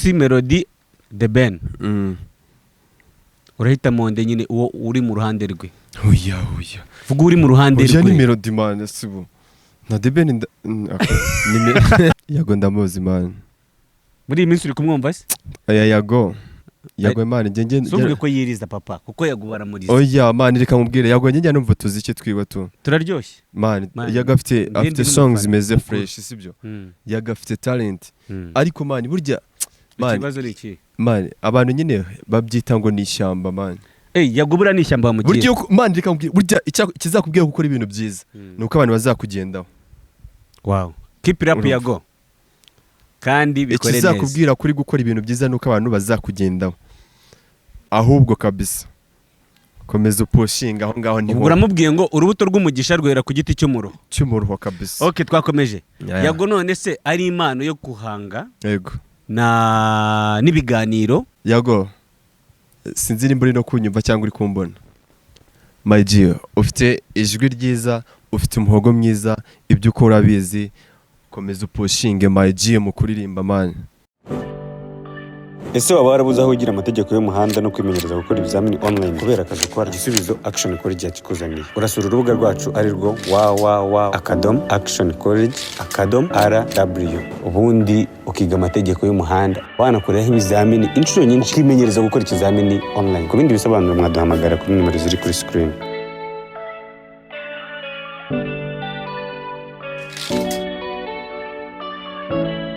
si Melody The Ben urahita monde nyine uwo uri mu ruhande rwe. Oya vuga uri mu ruhande rwe. Oya ni Melody man sibo na The Ben Yago ndamuzi man. Muri iminsi uri kumwumva se? Aya Yago man nge Suvuge ko yiriza papa kuko yagubara muri. Oya man reka mubwire Yago nge numva tuzi icyo twiba tu. Turaryoshye. Man Yago afite songs meze fresh sibyo. Yago afite talent. Ariko man burya man ikibazo ni iki? Man abantu nyine babyita ngo ni ishyamba man. Yagubura ni ishyamba mu gihe. Burya man reka mubwire burya kizakubwira gukora ibintu byiza nuko abantu bazakugendaho. Wow. Keep it up Yago. Kandi bikore neza. Kizakubwira kuri gukora ibintu byiza nuko abantu bazakugendaho. Ahubwo kabisa komeza upushinga aho ngaho niho. Uramubwiye ngo urubuto rw'umugisha rwera ku giti cy'umuruho kabisa. Okay twakomeje. Yago none se ari impano yo kuhanga. Yego. N'ibiganiro. Yago sinzi nimba uri no kunyumva cyangwa uri kumbona. My dear ufite ijwi ryiza, ufite umuhogo mwiza, ibyo ukora bizi. Komeza upushinge my dear mu kuririmba man. Ese waba warabuze aho ugira amategeko y'umuhanda no kwimenyereza gukora ibizamini online kubera akazi ukora? Igisubizo Action College yakikuzaniye. Urasura urubuga rwacu ari rwo www.actioncollege.rw ubundi ukiga amategeko y'umuhanda wanakoraho ibizamini inshuro nyinshi ukimenyereza gukora ikizamini online. Ku bindi bisobanuro mwaduhamagara kuri nimero ziri kuri screen.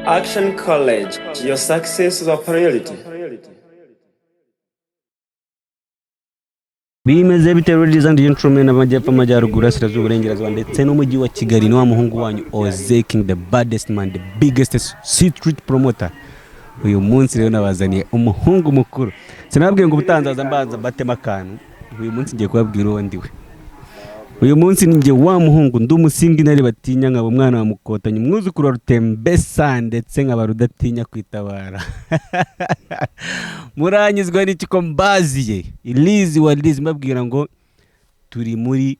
Action College, your success is a priority. Bimeze bite ladies and gentlemen amajyepfo amajyaruguru asirazuba uburengerazuba ndetse n'umujyi wa Kigali ni wa muhungu wanyu Oze King the baddest man the biggest street promoter. Uyu munsi rero nabazaniye umuhungu mukuru. Sinababwiye ngo ubutanzaza mbanza batema akantu. Uyu munsi ngiye kubabwira uwo ndiwe. Uyu munsi ninjye wa muhungu ndumusingi nari batinya nkaba umwana wa mukotanye umwuzukuru wa Rutembesa ndetse nkaba rudatinya kwitabara. Muranyizwa n'iki ko mbaziye Ilizi wa Lizi mbabwira ngo turi muri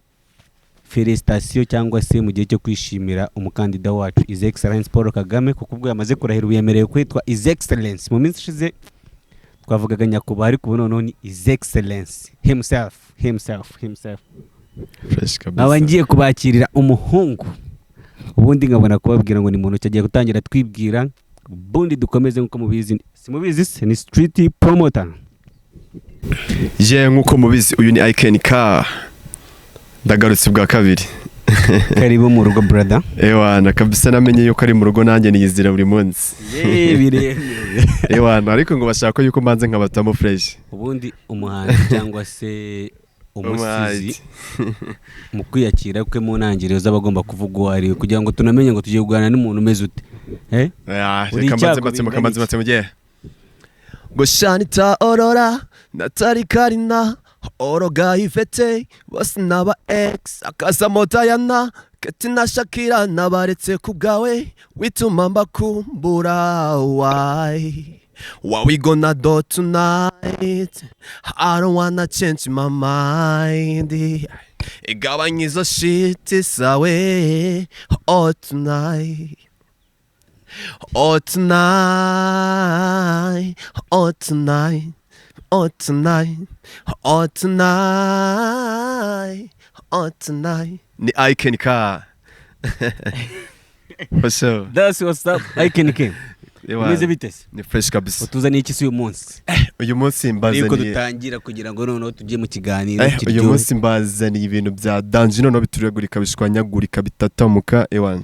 felicitation cyangwa se mu gihe cyo kwishimira umukandida wacu His Excellence Paul Kagame kuko ubwo yamaze kurahira uyemerewe kwitwa His Excellence. Mu minsi ishize twavugaga nyakubahwa ariko ubu noneho ni His Excellence himself. Abangiye kubakirira umuhungu ubundi nkabona kubabwira ngo ni muntu cyagiye gutangira twibwira ubundi dukomeze nkuko mubizi. Simubizi se ni street promoter. Nkuko mubizi uyu ni Icon Car ndagarutse bwa kabiri. Karibu mu rugo brother. Na kabisa namenye yuko ari mu rugo nanjye niyizira buri munsi. Biremeye. Ariko ngo bashaka yuko manze nkabatamo fresh. Ubundi umuhanzi cyangwa se umusizi mu kwiyakira kwe mu ntangiriro z'abagomba kuvuga uwo ari kugira ngo tunamenye ngo tugiye kuganira n'umuntu umeze ute. Kamanze mugiye Goshanita Aurora Natali Karina Oroga Ivete bose naba ex akaza Motayana Ketina Shakira nabaretse kubgawe wituma mbakumbura why we gonna do tonight? I don't wanna change my mind. Igabanya izo shit isawe. Oh tonight. Ni Icon Car. What's up? That's what's up. Icon King. Nize bitese. Ni fresh kabisa. Utuzaniye iki uyu munsi? Uyu munsi mbazaniye. Niko dutangira kugira ngo noneho tujye mu kiganiro kiryo. Uyu munsi mbazaniye ibintu bya danje noneho bituragurika bishwanyagurika bitatamuka ewan.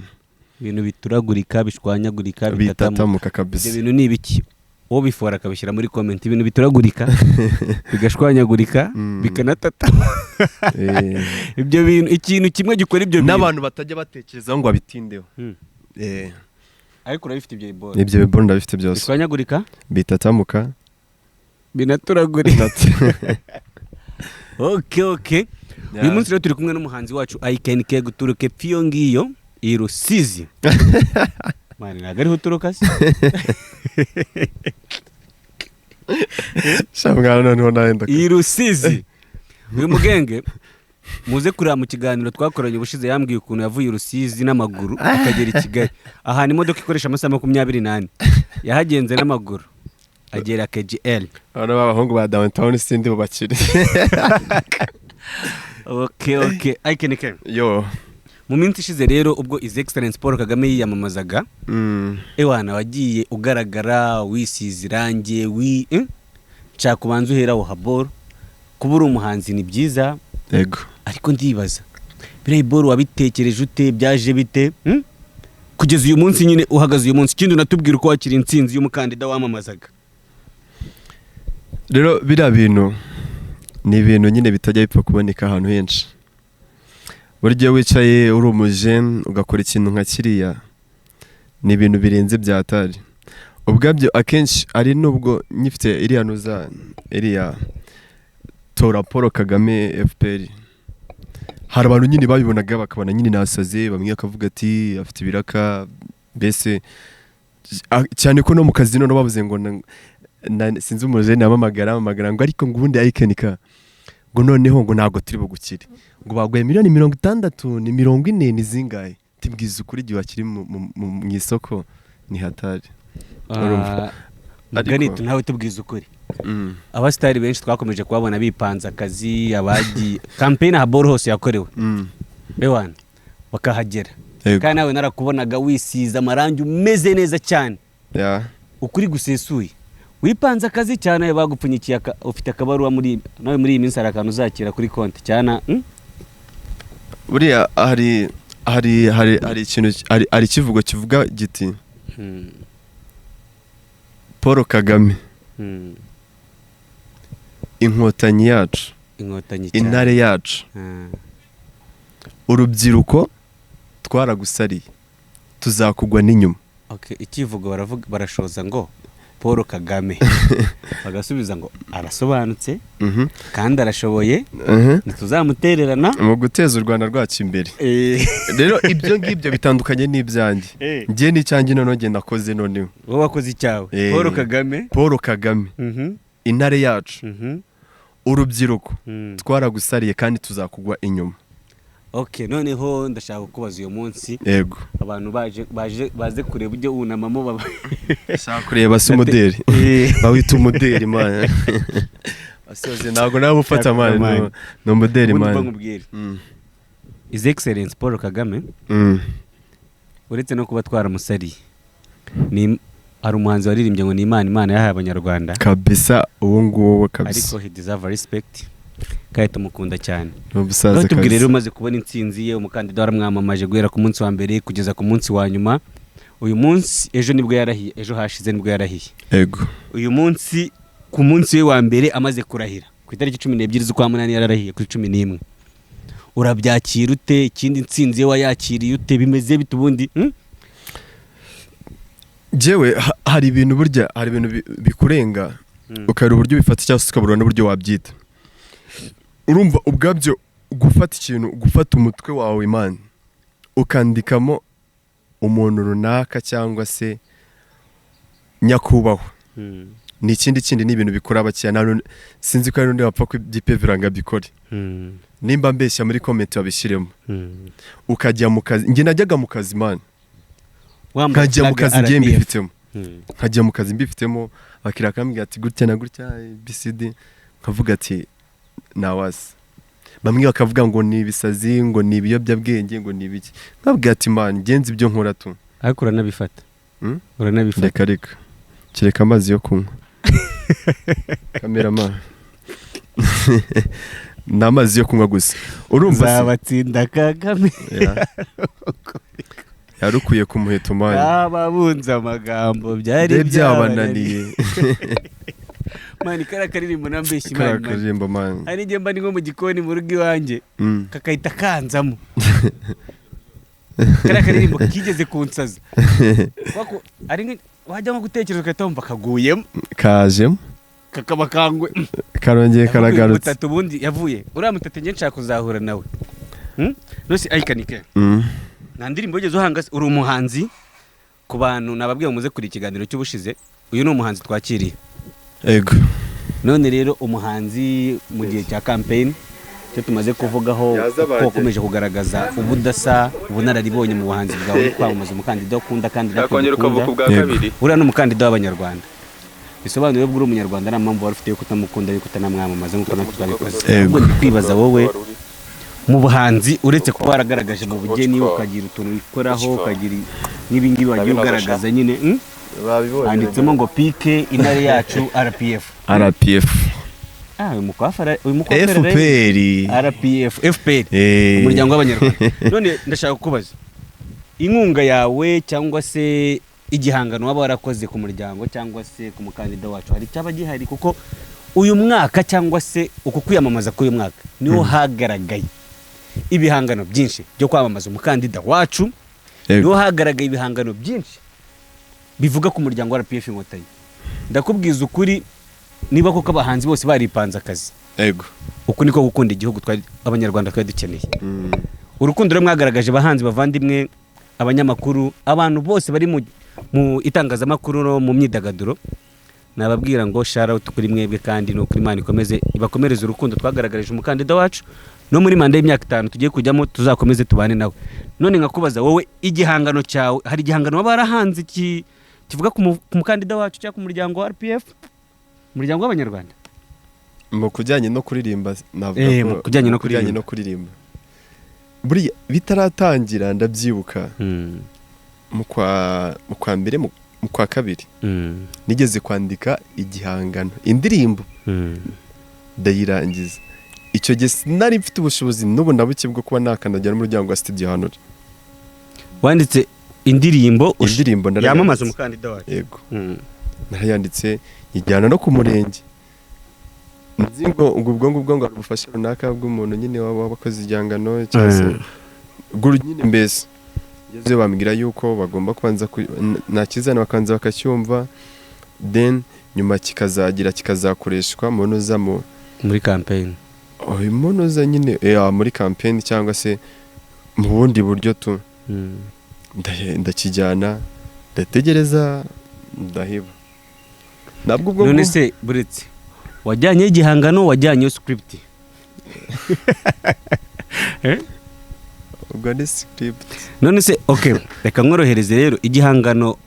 Ibintu bituragurika bishwanyagurika bitatamuka kabisa. Ibyo bintu ni ibiki? Wo bifora akabishyira muri comment ibintu bituragurika bigashwanyagurika bikanatata. Ibyo bintu ikintu kimwe gikora ibyo bintu n'abantu batajya batekereza ngo abitindeho. Ariko urabifite ibyo bibona. Ibyo bibona ndabifite byose. Bishwanyagurika bitatamuka binaturagurika. Okay. Uyu munsi rero turi kumwe n'umuhanzi wacu Icon King guturuke pfiyo ngiyo i Rusizi. Mani nagari huturuka se. Shamwana noneho naenda. I Rusizi. Uyu mugenge muze kurira mu kiganiro twakoranye ubushize yambwiye ukuntu yavuye Rusizi n'amaguru akagera i Kigali. Aha ni imodoka ikoresha amasaha 28. Yahagenze n'amaguru. agera KGL. Abana b'abahungu ba downtown sindi bubakire. Okay Ikenike. Yo Mu minsi ishize rero ubwo His Excellence Paul Kagame yiyamamazaga ewana wagiye ugaragara wisize irange nshaka kubanza uheraho Habor kubura umuhanzi ni byiza yego ariko ndibaza biriya Habor wabitekereje ute byaje bite kugeza uyu munsi nyine uhagaze uyu munsi kindi unatubwira uko wakira intsinzi y'umukandida wamamazaga. rero biriya bintu ni ibintu nyine bitajya bipfa kuboneka ahantu henshi. Burya wicaye uri umujene ugakora ikintu nka kiriya ni ibintu birenze byatari. Ubwabyo akenshi ari nubwo nyifite iriya tora Paul Kagame FPR. Hari abantu nyine babibonaga bakabona nyine nasaze bamwe akavuga ati afite ibiraka mbese cyane ko no mu kazi none bavuze ngo sinzi umujene amamagara ngo ariko ngubundi Ikenika ngo noneho ngo ntago turi bugukire ngo bagwaye miliyoni 60 ni 40 ni zingaye tibwiza ukuri gihe wakiri mu isoko ni hatari. Mugani tunawe tubwiza ukuri. Abastari benshi twakomeje kubabona bipanze akazi abagi campaign Habor hose yakorewe. Bewana bakahagera. Kandi nawe narakubonaga wisiza amarangi umeze neza cyane. Ukuri gusesuye. Wipanze akazi cyane bagupfunyikiye ufite akabaruwa nawe muri iyi minsi arakantu uzakira kuri konti cyana. Buriya hari ikintu ari kivugo kivuga giti Paul Kagame inkotanyi yacu intare yacu urubyiruko twaragusariye tuzakugwa n'inyuma. Ikivugo barashoza ngo Paul Kagame bagasubiza ngo arasobanutse kandi arashoboye ntituzamutererana mu guteza u Rwanda rwacu imbere. Rero ibyo ngibyo bitandukanye n'ibyanjye ngiye n'icyanjye none ngenda nakoze none wowe wakoze icyawe. Paul Kagame intare yacu urubyiruko twaragusariye kandi tuzakugwa inyuma. Noneho ndashaka kubaza uyu munsi yego abantu baze kureba ujye unamamo baba shaka kureba se modeli bawita umodeli man asoze nago nawe ufata man no modeli man. His Excellence Paul Kagame uretse no kuba twaramusariye ni ari umuhanzi waririmbye ngo ni Imana yahaye abanyarwanda kabisa uwo nguwo kabisa ariko he deserve respect kandi tumukunda cyane. N'ubusaza tubwire rero umaze kubona intsinzi ye umukandida waramwamamaje guhera ku munsi wa mbere kugeza ku munsi wa nyuma. Uyu munsi ejo nibwo yarahiye ejo hashize nibwo yarahiye yego uyu munsi ku munsi we wa mbere amaze kurahira ku itariki 12 z'ukwa munani yararahiye kuri 11. Urabyakira ute ikindi intsinzi ye wayakiriye ute bimeze bitubundi? Jewe hari ibintu burya hari ibintu bikurenga ukari uburyo bifata cyangwa ukabura n'uburyo wabyita. Urumva ubwabyo gufata ikintu gufata umutwe wawe Imana ukandikamo umuntu runaka cyangwa se nyakubahwa ni ikindi ni ibintu bikora abakiya sinzi ko ari n'undi wapfa kw'ibyipevera bikore. Nimba mbeshya muri comment babishiremo ukajya mu kazi nge najyaga mu kazi Imana nkajya mu kazi ngiye mbifitemo nkajya mu kazi mbifitemo bakira kambwira ati gutya na gutya BCD nkavuga ati nawasi bamwe bakavuga ngo ni ibisazi ngo ni ibiyobyabwenge ngo ni ibiki nkabwira ati man genzi ibyo nkora tu ariko uranabifata uranabifata reka kireka amazi yo kunywa cameraman n'amazi yo kunywa gusa urumva zabatsinda Kagame yarukuye ku muheto mani ababunza amagambo byari byabananiye mani karirimbo nambeshye Imana karirimbo mani ari nge mba ni nko mu gikoni mu rugo iwanjye kakahita kanzamo karirimbo kigeze kunsaza wako ari wajya nko gutekereza ukahita wumva kaguyemo kajemo kakaba kangwe karongeye karagarutse mutatu bundi yavuye uriya mutatu nge nshaka kuzahura nawe nose Ikenike nta ndirimbo ugeze uhanga uri umuhanzi ku bantu nababwiye muze kuri ikiganiro cy'ubushize uyu ni umuhanzi twakiriye yego none rero umuhanzi mu gihe cya campaign cyo tumaze kuvugaho ko wakomeje kugaragaza ubudasa ubunararibonye mu buhanzi bwawe kwamamaza umukandida ukunda kandi nakongera ukavuga ubwa kabiri uriya n'umukandida w'abanyarwanda bisobanuye bwo uri umunyarwanda nta mpamvu wari ufite yo kutamukunda yo kutanamwamamaza nk'uko natwe twabikoze. Ubwo ndi kwibaza wowe mu buhanzi uretse kuba waragaragaje mu bugeni ukagira utuntu wikoraho ukagira n'ibingibi wagiye ugaragaza nyine handitsemo ngo pike intare yacu RPF FPR umuryango w'abanyarwanda. None ndashaka kukubaza inkunga yawe cyangwa se igihangano waba warakoze ku muryango cyangwa se ku mukandida wacu hari cyaba gihari, kuko uyu mwaka cyangwa se uku kwiyamamaza k'uyu mwaka niho hagaragaye ibihangano byinshi byo kwamamaza umukandida wacu, niho hagaragaye ibihangano byinshi bivuga ku muryango wa RPF Inkotanyi. Ndakubwiza ukuri, niba koko abahanzi bose baripanze akazi, uku niko gukunda igihugu abanyarwanda twari dukeneye. Urukundo rwo mwagaragaje abahanzi bavandimwe, abanyamakuru, abantu bose bari mu itangazamakuru no mu myidagaduro, nababwira ngo shout out kuri mwebwe, kandi no kuri Imana ikomeze ibakomereze urukundo twagaragarije umukandida wacu, no muri manda y'imyaka 5 tugiye kujyamo tuzakomeze tubane nawe. None nkakubaza wowe igihangano cyawe, hari igihangano waba warahanze kivuga ku mukandida wacu cyangwa ku muryango wa RPF, umuryango w'abanyarwanda? Mu kujyanye no kuririmba navuga ko mu kujyanye no kuririmba buri bitaratangira ndabyibuka mu kwa mbere mu kwa kabiri nigeze kwandika igihangano indirimbo ndayirangiza. Icyo gihe nari mfite ubushobozi n'ubu ndabuke bwo kuba nakandagira n'umuryango wa studio hano. Wanditse indirimbo yamamaza umukandida wacu? Yego. Narayanditse ijyana no ku murenge, nzi ngo ubwo ngo ubufasha runaka bw'umuntu nyine wabakoze igihangano cyangwa guru nyine mbese ngeze bambwira yuko bagomba kubanza nakizana bakanza bakacyumva, then nyuma kikazakoreshwa muri campaign. Monoza nyine muri campaign cyangwa se mu bundi buryo tu ndakijyana ndategereza ndahiba. Nabwo ubwo none se buretse wajyanye igihangano, wajyanye script? Ubwo ni script. None se okay, reka nkorohereze rero igihangano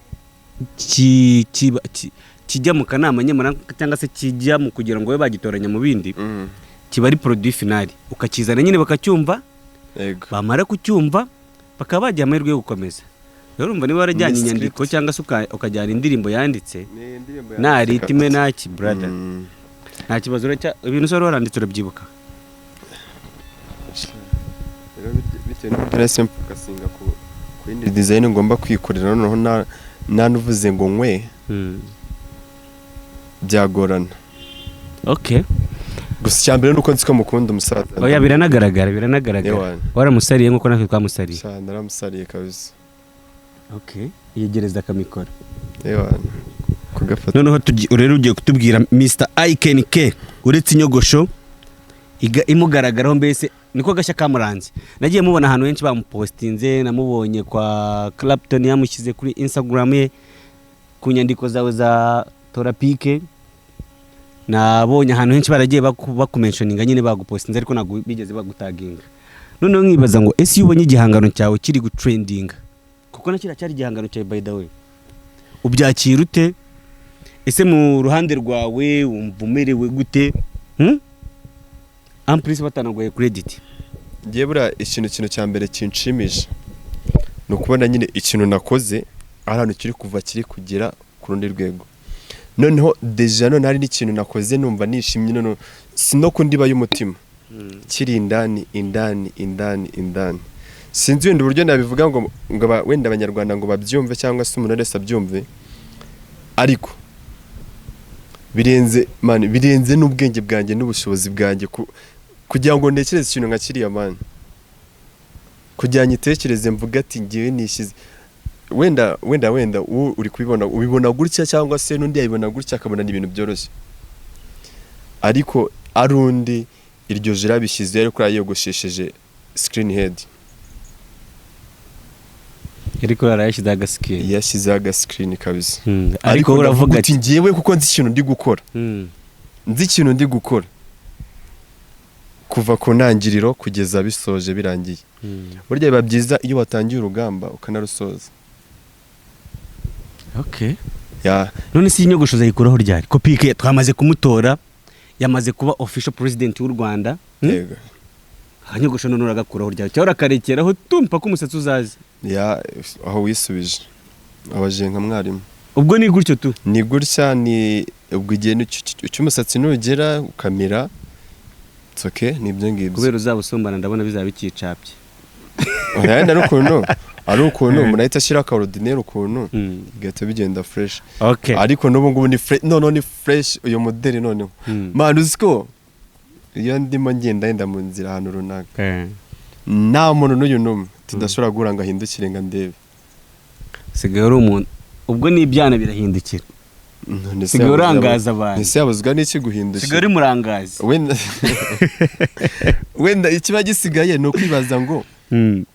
kijya mu kanama nyamara cyangwa se kijya mu kugira ngo babe bagitoranya mu bindi, kiba ari produit final, ukakizana nyine bakacyumva, bamara kucyumva bakaba bajya amahirwe yo gukomeza. Rero urumva niba warajyanye inyandiko cyangwa se ukajyana indirimbo yanditse nta ritime naki brother, nta kibazo ibintu soro waranditse urabyibuka. Rero kasinga ku indi design ngomba kwikorera, noneho nanuvuze ngo nkwe byagorana. Okay. Gusa cyambere nuko nziko mukunda umusaza. Oya biranagaragara. Waramusariye nkuko natwe twamusariye. Cyane naramusariye kabisa. Okay. Yegereza akamikoro. Kugafata. Noneho rero ugiye kutubwira Mr. IKNK uretse inyogosho imugaragaraho, mbese niko gashya kamuranze. Nagiye mubona ahantu henshi bamupostinze, namubonye kwa Clapton yamushyize kuri Instagram ye ku nyandiko zawe za Torapike, nabonye ahantu henshi baragiye bakumentioninga nyine bagupostinze, ariko ntabwo bigeze bagutaginga. Noneho nkibaza ngo ese iyo ubonye igihangano cyawe kiri gutrendinga, kuko nakira cyari igihangano cyawe by the way, ubyakira ute? Ese mu ruhande rwawe wumva umerewe gute? Amplis batanagoye credit. Ngiye bura ikintu cya mbere kinshimisha no kubona nyine ikintu nakoze ahantu kiri kuva kiri kugera ku rundi rwego. Noneho deja none hari n'ikintu nakoze numva nishimye, none sino kundiba y'umutima kiri indani. Sinzi wenda uburyo nabivuga ngo wenda abanyarwanda ngo babyumve cyangwa se umuntu wese abyumve, ariko birenze n'ubwenge bwanjye n'ubushobozi bwanjye kugira ngo ntekereze ikintu nka kiriya man, kugira nyitekereze mvuga ati ngiye nishize wenda uri kubibona ubibona gutya cyangwa se n'undi yabibona gutya akabona n'ibintu byoroshye, ariko arundi iryo jira bishyize ariko yayogoshesheje screen head, ariko yashyize aga screen kabisa. Ariko uravuga ati ngiyewe kuko nzi ikintu ndi gukora kuva ku ntangiriro kugeza bisoje birangiye. Burya biba byiza iyo watangiye urugamba ukanarusoza. Okay. none si inyogosho zayikuraho ryari ko Pique twamaze kumutora yamaze kuba official president w'u Rwanda yego anyogosho none uragakuraho ryari cyora karekeraho tumpa ko umusatsi uzazi aho wisubije abaje nka mwarimu ubwo ni gutyo tu ni gutya ni ubwo igihe cy'umusatsi nugera ukamira okay nibyo ngibyo kubera uzabusombana ndabona bizaba bikicapye ari ukuntu umuntu ahita ashyira akarodineri ukuntu bigahita bigenda fresh ariko n'ubu ngubu ni fresh ni fresh uyu modeli noneho man uziko iyo ndimo ngenda mu nzira ahantu runaka nta muntu n'uyu n'umwe tudashobora guhura ngo ahindukire ngo ndebe sigaye uri umuntu ubwo n'ibyana birahindukira sigaye urangaza abantu ese yabuzwa n'iki guhindukira sigaye uri murangazi wenda ikiba gisigaye ni ukwibaza ngo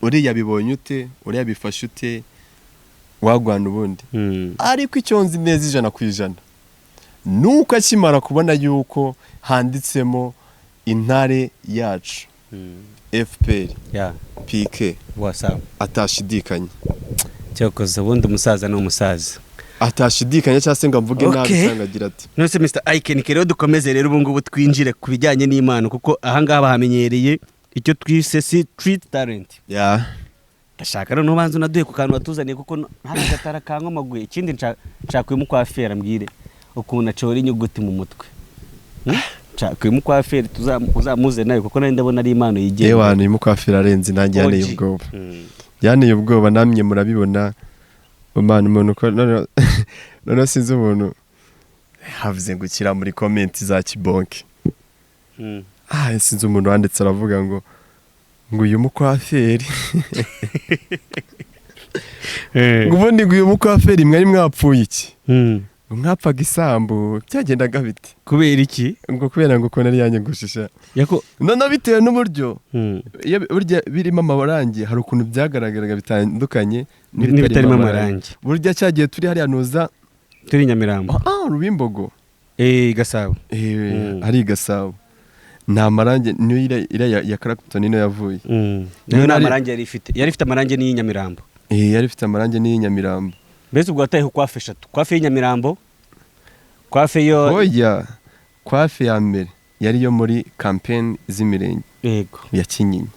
uriya bibonye ute uriya bifashe ute wagwana ubundi ariko icyo nzi neza 100% nuko akimara kubona yuko handitsemo intare yacu FPR Pique atashidikanya cyakoze ubundi umusaza no umusaza atashidikanya cyangwa se ngo mvuge nabi cyangwa agira ati nose Mr Icon rero dukomeze rero ubu ngubu twinjire ku bijyanye n'Imana kuko aha ngaha bahamenyereye icyo twise street talent ndashaka rero nubanza unaduhe ku kantu watuzaniye kuko nta gatara kankomaguye ikindi nshakwiye mu kwafera mbwire ukuntu acora inyuguti mu mutwe nshakwiye mu kwafera uzamuze nawe kuko nari ndabona ari impano yigenga yewe ni mu kwafera arenze nanjye yaneye ubwoba namye murabibona umuntu ko none sinzi umuntu havuze gukira muri comment za kibonke sinzi umuntu wanditse aravuga ngo uyu mukwaferi ngo ubundi ngo uyu mukwaferi mwari mwapfuye iki ngo mwapfaga isambu byagendaga biti kubera iki ngo kubera ngo nari yanyegushisha none bitewe n'uburyo burya birimo amarangi hari ukuntu byagaragaraga bitandukanye n'ibitarimo amarangi burya cyagiye turi hariya nuza turi Nyamirambo Rubimbogo Gasabo ari Gasabo nta marangi niyo ira ya Clapton niyo yavuye niyo nta marangi yari ifite amarangi ni Nyamirambo yari ifite amarangi ni Nyamirambo mbese ubwo wataye kwafe 3 kwafe y'Nyamirambo kwafe yo oya kwafe ya mbere yari yo muri campaign z'imirenge yego ya Kinyinya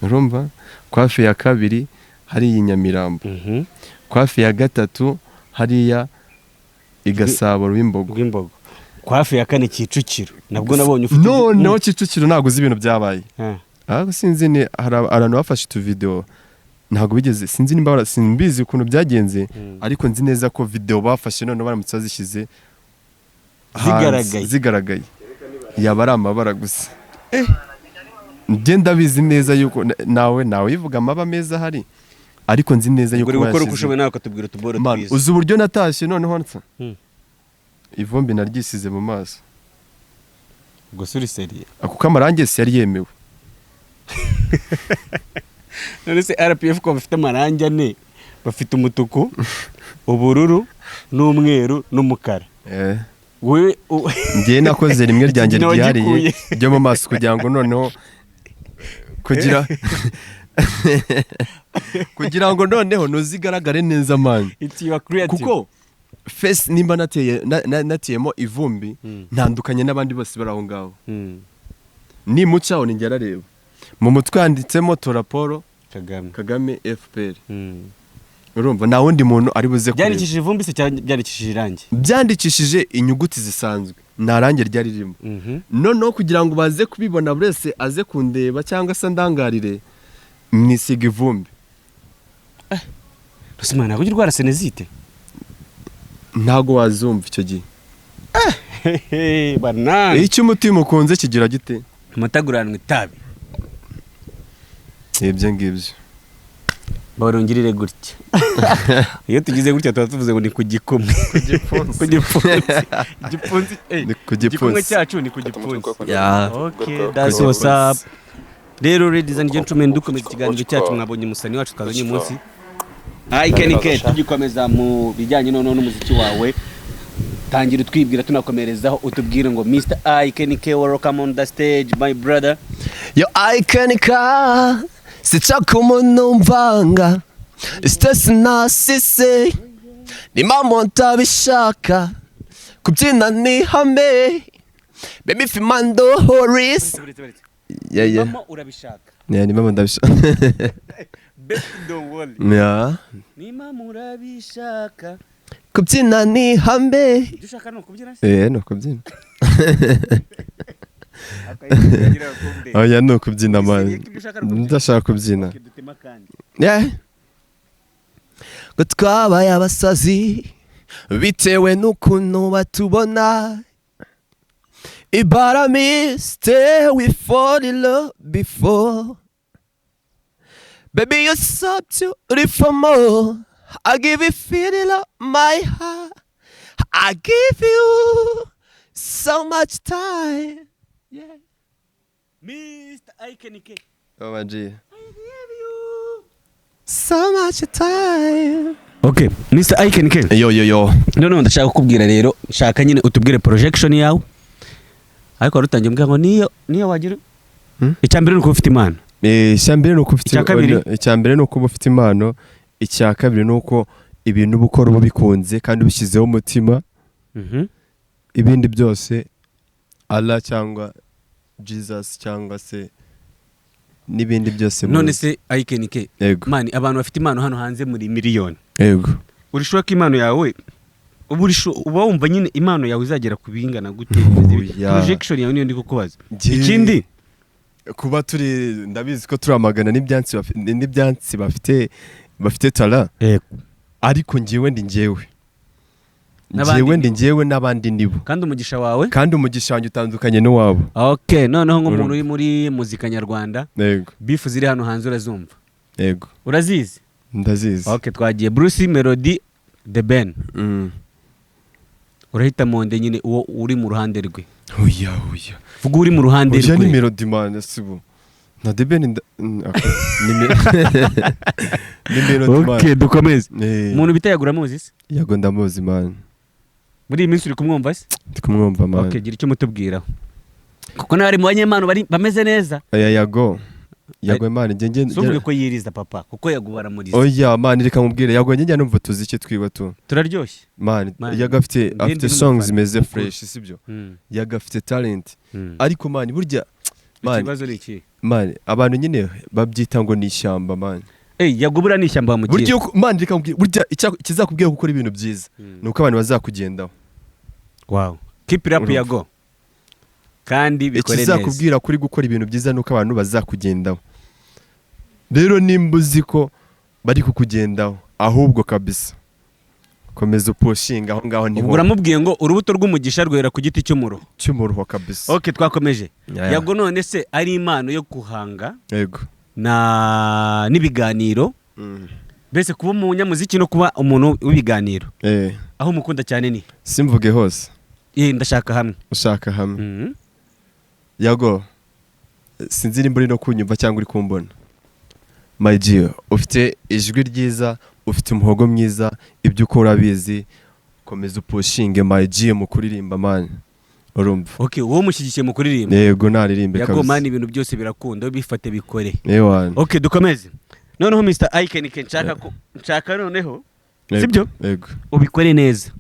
urumva kwafe ya kabiri hari y'Nyamirambo kwafe ya gatatu hari ya Igasabo Rubimbogo kwafe ya kane Kicukiro nabwo nabonye ufite no Kicukiro ntago uzi ibintu byabaye sinzi ni abantu bafashe tu video ntago bigeze sinzi nimba simbizi ukuntu byagenze ariko nzi neza ko video bafashe none baramutse bazishize zigaragaye yaba ari amabara gusa ngenda bizi neza yuko nawe yivuga amaba meza hari ariko nzi neza yuko gukora ukushoboye nawe katubwira utuboro twiza uzi uburyo natashye noneho nsa ivumbi naryisize mu maso gusuri serie akuko amarangi yari yemewe none se RPF ko bafite amarangi ane bafite umutuku ubururu n'umweru n'umukara we ngiye nakoze rimwe ryanjye ryariye ryo mu maso kugira ngo noneho kugira ngo noneho nuzigaragare neza man kuko face nimba natiyemo ivumbi ntandukanye n'abandi bose baraho ngaho ni mucaho ni ngerareba mu mutwe handitsemo Toraporo Kagame FPR urumva na wundi muntu ari buze kure byandikishije ivumbi se byandikishije irangi byandikishije inyuguti zisanzwe nta rangi ryari ririmo noneho kugira ngo baze kubibona burese aze kundeba cyangwa se ndangarire mwisiga ivumbi Rusimana ntabwo urwara senezite ntago wazumva icyo gihe banana icyo umutima ukunze kigira gite amataguranwa itabi ibyo ngibyo barongirire gutya iyo tugize gutya tuba tuvuze ngo ni ku gikumwe ku gipfunsi cyacu ni ku gipfunsi okay that's what's up rero ladies and gentlemen dukomeza ikiganiro cyacu mwabonye umusani wacu twazanye umunsi Icon tugikomeza mu bijyanye n'umuziki wawe tangira utwibwira tunakomerezaho utubwire ngo Mr Icon welcome on the stage my brother yo Icon sichako umuntu mvanga Stasi na sisi ni mama ntabishaka kubyina ni hame baby fimando horis mama urabishaka ni mama ndabishaka don't worry ni mama urabishaka kubyina ni hame dushaka no kubyina no kubyina oya no kubyina man ndashaka kubyina ngo twabaye abasazi bitewe n'ukuntu batubona ibara miste we fall in love before baby you're so beautiful more I give you feeling of my heart I give you so much time yeah Mr. Ikenike oh G I give you so much time. Okay, Mr. Ikenike. Yo. No, ndashaka kukubwira rero, shaka nyine utubwire projection yawe. Ariko rutangiye mbwa ngo niyo wagira. Icyambere nuko ufite impano. Icyambere nuko ufite icyambere nuko ufite impano, icya kabiri nuko ibintu bukora ubikunze kandi ubishyizeho umutima. Ibindi byose Allah cyangwa Jesus cyangwa se nibindi byose none se Ikenike mani abantu bafite impano hano hanze muri miliyoni yego urishobora ko impano yawe uba wumva nyine impano yawe izagera ku bingana gute projection yawe niyo ndi kukubaza ikindi kuba turi ndabizi ko turamagana n'ibyansi bafite talent ariko njyewe n'abandi nibo kandi umugisha wawe wanjye utandukanye n'uwabo. Okay, noneho nk'umuntu uri muri muzika nyarwanda yego bifu ziri hano hanze urazumva yego urazizi ndazizi. Okay, twagiye Bruce Melody The Ben urahita monde nyine uwo uri mu ruhande rwe. Oya vuga uri mu ruhande rwe. Ni Melody man sibo na The Ben ni Melody man. Okay, dukomeze. Umuntu bitayagura muzi se? Yago ndamuzi man. Muri iyi minsi uri kumwumva se? Ndi kumwumva man. Okay, gira icyo mutubwiraho. Kuko nari mu banyemano bameze neza. Oya Yago man njye Suvuge ko yiriza papa kuko yagubara muri. Oya man reka mubwire Yago njye numva tuzi icyo twiba tu. Turaryoshye. Man Yago afite songs zimeze fresh sibyo. Yago afite talent. Ariko man burya man ikibazo ni iki? Man abantu nyine babyita ngo ni ishyamba man. Yagubura ni ishyamba bamugiye. Burya man reka mubwire burya kizakubwira gukora ibintu byiza nuko abantu bazakugendaho. Wow, keep it up Yago. Kandi bikore neza. Kizakubwira kuri gukora ibintu byiza nuko abantu bazakugendaho. Rero nimbuzi ko bari kukugendaho ahubwo kabisa komeza upushinga aho ngaho niho. Uramubwiye ngo urubuto rw'umugisha rwera ku giti cy'umuruho kabisa. Okay, twakomeje. Yago none se ari impano yo kuhanga yego n'ibiganiro bese kuba umunyamuziki no kuba umuntu w'ibiganiro aho mukunda cyane ni simvuge hose ndashaka hamwe. Ushaka hamwe Yago sinzi nimba uri no kunyumva cyangwa uri kumbona. My dear ufite ijwi ryiza ufite umuhogo mwiza ibyo ukora bizi komeza upushinge my dear mu kuririmba man urumva. Okay, wowe mushyigikiye mu kuririmba. Yego naririmbe kabisa. Yago man ibintu byose birakunda bifate bikore. Okay dukomeze. Noneho Mr. Ikenike nshaka noneho sibyo yego ubikore neza.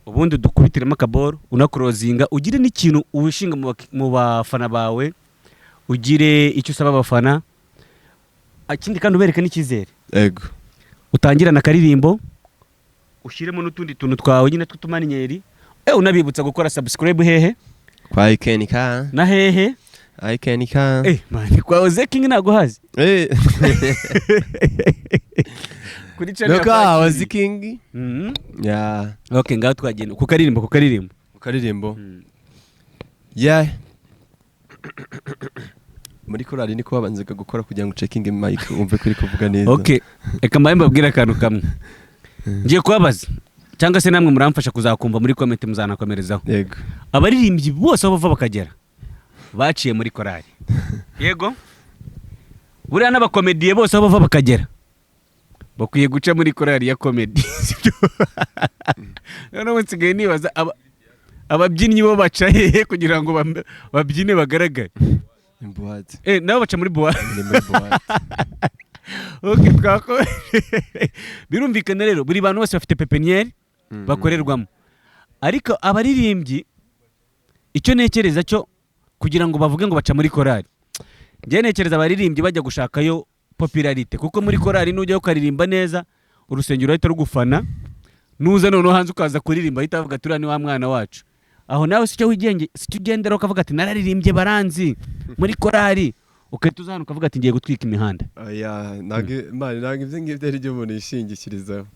Ubundi dukubitiremo akaboro unakurozinga ugire n'ikintu ubishinga mu bafana bawe ugire icyo usaba abafana akindi kandi ubereka n'icyizere. Yego utangirana akaririmbo ushyiremo n'utundi tuntu twawe nyine tw'utumaninyeri unabibutsa gukora subscribe hehe kwa Ikenike na hehe Ikenike man kwa Ozeking ntago hazi kuri channel ya Ozeking yeah. Okay, ngaho twagenda ku karirimbo yeah muri korali niko babanzaga gukora kugira ngo checking mic umve kuri kuvuga neza. Okay, eka mbaye mbabwira akantu kamwe ngiye kubabaza cyangwa se namwe muramfasha kuzakumva muri comment muzanakomerezaho. Yego abaririmbyi bose aho bava bakagera baciye muri korali. Yego buriya n'abakomediye bose aho bava bakagera bakwiye guca muri korali ya comedy. None nsigaye nibaza ababyinnyi bo baca hehe kugira ngo babyine bagaragare. Imbuwate nabo baca muri buwate. Okay, birumvikana rero buri bantu bose bafite pepiniere bakorerwamo, ariko abaririmbyi icyo nekereza cyo kugira ngo bavuge ngo baca muri korali, njye nekereza abaririmbyi bajya gushakayo popularity, kuko muri korali nujya ukaririmba neza urusengero ahita rugufana, nuza noneho hanze ukaza kuririmba ahita avuga turiya ni wa mwana wacu, aho nawe sicyo ugendera ukavuga ati nararirimbye baranzi muri korali, ukahita uza hano ukavuga ati ngiye gutwika imihanda. ntabwo ibyo ngibyo ari byo umuntu yishingikirizaho,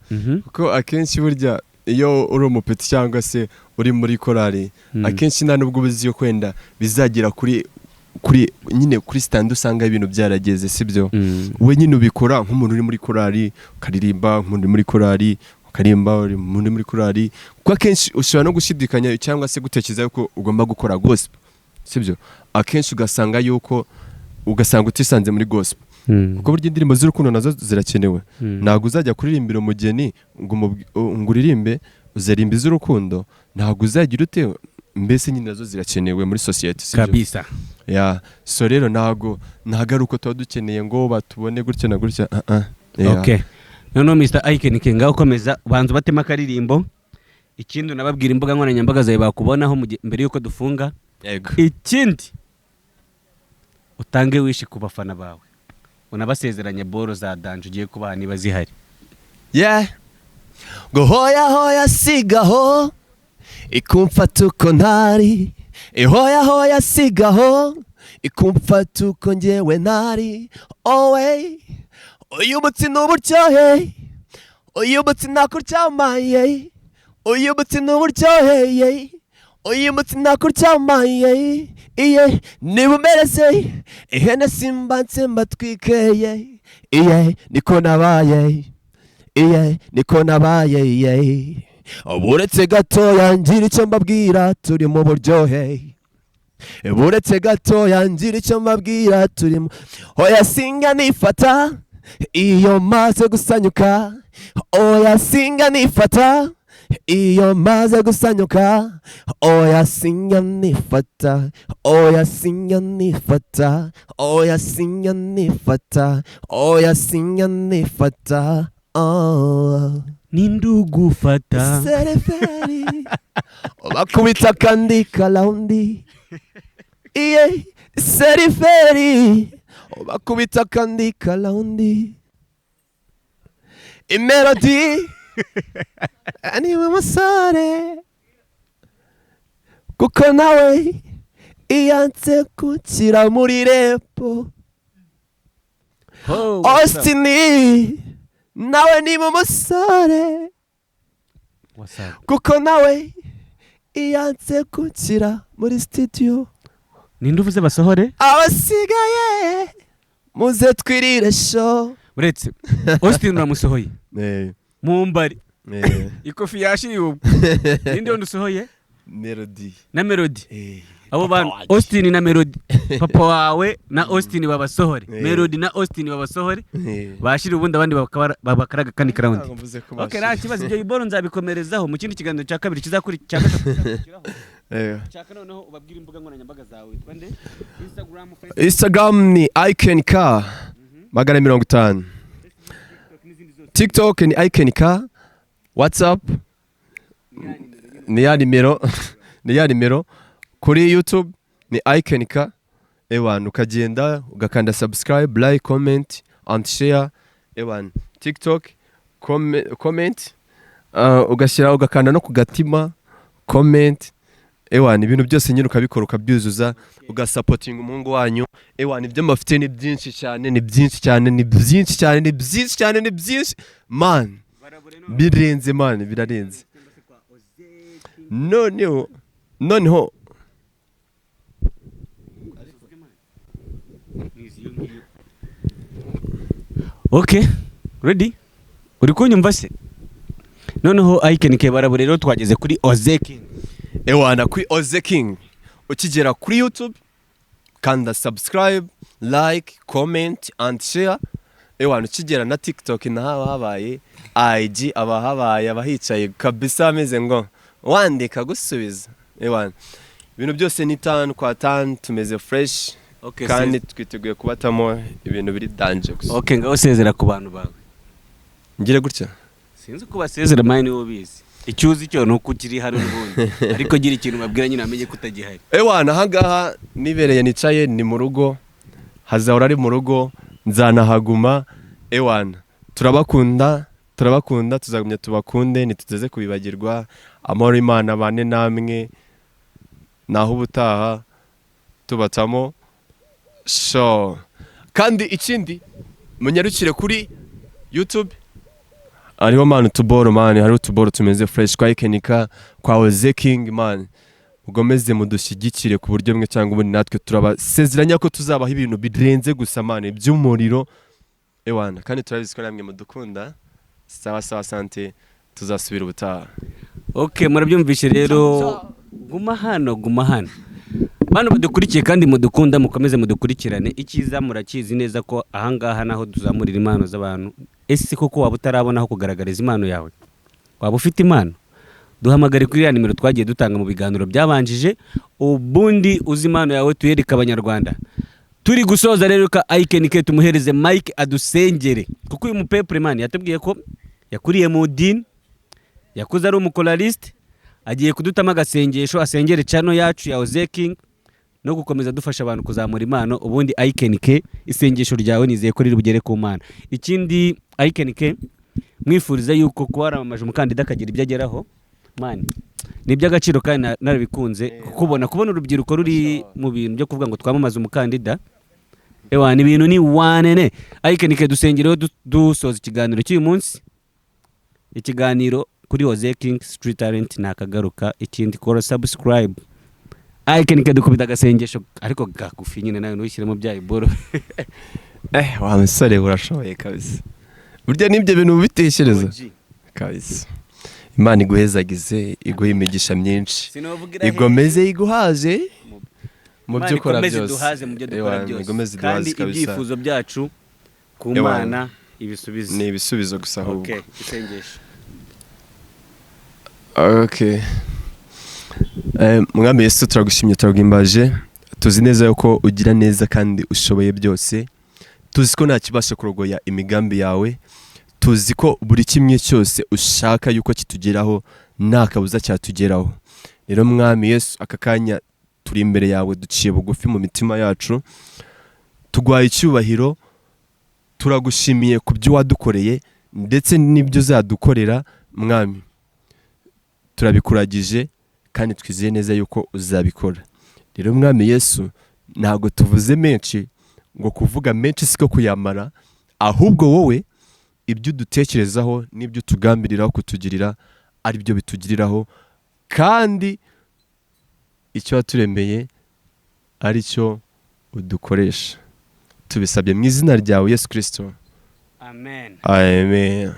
kuko akenshi burya iyo uri umupeti cyangwa se uri muri korali, akenshi nta nubwo uzi yo kwenda bizagera kuri nyine kuri stand usanga ibintu byarageze, sibyo? we nyine ubikora nk'umuntu uri muri korali ukaririmba, nk'umuntu muri korali ukarimba, uri muri korali, kuko akenshi ushobora no gushidikanya cyangwa se gutekereza yuko ugomba gukora gospel, sibyo? Akenshi ugasanga utisanze muri gospel, kuko burya indirimbo z'urukundo nazo zirakenewe. Ntabwo uzajya kuririmbira umugeni ngo uririmbe uzarimba iz'urukundo, ntabwo uzagira ute, mbese nyine nazo zirakenewe muri society, sibyo? Kabisa. So rero ntabwo ari uko tuba dukeneye ngo batubone gutya na gutya. Okay, noneho Mr. Aiken Kenga ukomeza ubanza batema akaririmbo, ikindi unababwira imbuga nkoranyambaga zawe bakubonaho mbere yuko dufunga. Ikindi utange wishi ku bafana bawe, unabasezeranye boro za danje ugiye kubaha niba zihari. Ngo hoya sigaho ikumfata uko ntari, hoya sigaho ikumfata uko njyewe ntari. Uyu mutsi n'uburyohe, uyu mutsi nakuryamaye, uyu mutsi n'uburyohe, uyu mutsi nakuryamaye, niba umereze ihene simba nsemba twikeye, niko nabaye, niko nabaye. Buretse gatoya ngira icyo mbabwira turi mu buryohe, buretse gatoya ngira icyo mbabwira turi mu hoya singa nifata iyo maze gusanyuka, oya singa nifata iyo maze gusanyuka, oya singa nifata, oya singa nifata, oya singa nifata, oya singa nifata. Nindugufata sereferi bakubita kandi kalaundi, seriferi bakubita kandi kalaundi, imelody niwe musare kuko nawe iyanze kukira muri repo. Austin nawe niwe musare kuko nawe iyanze kukira muri studio. Ninde uvuze basohore? Abasigaye muze twirire show. Uretse Austin uramusohoye mumbari ikofi yashiriye ubwo. Ninde usohoye? Melody na Melody. Abo bantu Austin na Melody, papa wawe na Austin babasohore, Melody na Austin babasohore, bashira ubundi abandi babakaraga kandi round. Okay, nta kibazo, ibyo biboro nzabikomerezaho mu kindi kiganiro cya kabiri kizakuri cya gatatu. Cyaka noneho ubabwira imbuga nkoranyambaga zawe. Twande Instagram ni IkenK 50, TikTok ni IkenK, WhatsApp ni ya nimero, kuri YouTube ni IkenK. Ukagenda ugakanda subscribe, like, comment and share. TikTok comment, ugakanda no kugatima comment. Ibintu byose nyine ukabikora ukabyuzuza, ugasupporting umuhungu wanyu. Ibyo mafite ni byinshi cyane, ni byinshi cyane, ni byinshi cyane, ni byinshi cyane, ni byinshi man, birenze man, birarenze. Noneho okay, ready? Uri kunyumva se? Noneho IkenK barabure rero twageze kuri Oze King. Kuri Oze King ukigera kuri YouTube kanda subscribe, like, comment and share. Ukigera na TikTok naho habaye, IG abahabaye abahicaye kabisa ameze ngo wandika gusubiza. Ibintu byose ni 5 kwa 5 tumeze fresh, Okay, kandi twiteguye kubatamo ibintu biri danje gusa. Okay, ngaho sezera ku bantu bawe. Ngire gutya Sinzi ko basezera mine niwo bizi. Icyuzi cyo nuko ukiri hano n'ubundi. Ariko gira ikintu babwira nyine amenye kutagihari. Ewana ahangaha nibereye nicaye ni mu rugo, hazahora ari mu rugo, nzanahaguma. Ewana turabakunda tuzagumya tubakunde, ntituteze kubibagirwa. Amahoro Imana bane namwe, naho ubutaha tubatamo show. Kandi ikindi munyarukire kuri YouTube, hariho man utuboro man, hariho utuboro tumeze fresh kwa Ikenika, kwa Oze King man. Mugomeze mudushyigikire ku buryo mwe cyangwa ubundi, natwe turabasezeranya ko tuzabaho ibintu birenze gusa man by'umuriro. Ewana kandi turabizi ko namwe mudukunda. Sawa sante, tuzasubira ubutaha. Okay, murabyumvishe rero, guma hano. Bano badukurikiye kandi mudukunda, mukomeze mudukurikirane. Icyiza murakizi neza ko ahangaha naho tuzamurira impano z'abantu. Ese koko waba utarabona aho kugaragariza impano yawe? Waba ufite impano? Duhamagare kuri ya nimero twagiye dutanga mu biganiro byabanjije, ubundi uzi impano yawe tuyereka abanyarwanda. Turi gusoza rero ka Ikenike tumuhereze Mike adusengere, kuko uyu mupepre man yatubwiye ko yakuriye mu dini, yakuze ari umukolariste, agiye kudutama agasengesho asengere channel yacu ya Oze King no gukomeza dufasha abantu kuzamura impano. Ubundi Ikenike isengesho ryawe nizeye ko riri bugere ku mana. Ikindi Ikenike mwifuriza yuko kwaramamaje umukandida akagira ibyo ageraho man, ni by'agaciro kandi narabikunze kubona urubyiruko ruri mu bintu byo kuvuga ngo twamamaze umukandida. Ewa ni ibintu ni wanene. Ikenike dusengereho dusoza ikiganiro cy'uyu munsi. Ikiganiro kuri Oze King Street Talent nakagaruka. Ikindi kora subscribe. Ikenike dukubita agasengesho ariko gagufi nyine nawe nuyishyiremo bya iboro. Wa musore urashoboye kabisa. Burya nibyo bintu bitekereza kabisa. Imana iguhezagize, iguhe imigisha myinshi, igomeze iguhaze mu byo ukora byose, kandi ibyifuzo byacu ku Mana ibisubizo. Ni ibisubizo gusa ahubwo. Okay, isengesho. Okay. Mwami Yesu turagushimye, turagimbaje. Tuzi neza yuko ugira neza kandi ushoboye byose. Tuzi ko nta kibasha kurogoya imigambi yawe. Tuzi ko buri kimwe cyose ushaka yuko kitugeraho nta kabuza cyatugeraho. Rero Mwami Yesu aka kanya turi imbere yawe duciye bugufi mu mitima yacu, tugwaye icyubahiro, turagushimiye ku byo wadukoreye ndetse n'ibyo uzadukorera. Mwami turabikuragije kandi twizeye neza yuko uzabikora. Rero Mwami Yesu ntago tuvuze menshi, ngo kuvuga menshi siko kuyamara, ahubwo wowe ibyo dutekerezaho n'ibyo tugambiriraho kutugirira ari byo bitugiriraho, kandi icyo waturemeye ari cyo udukoresha. Tubisabye mu izina ryawe Yesu Kristo. Amen. Amen.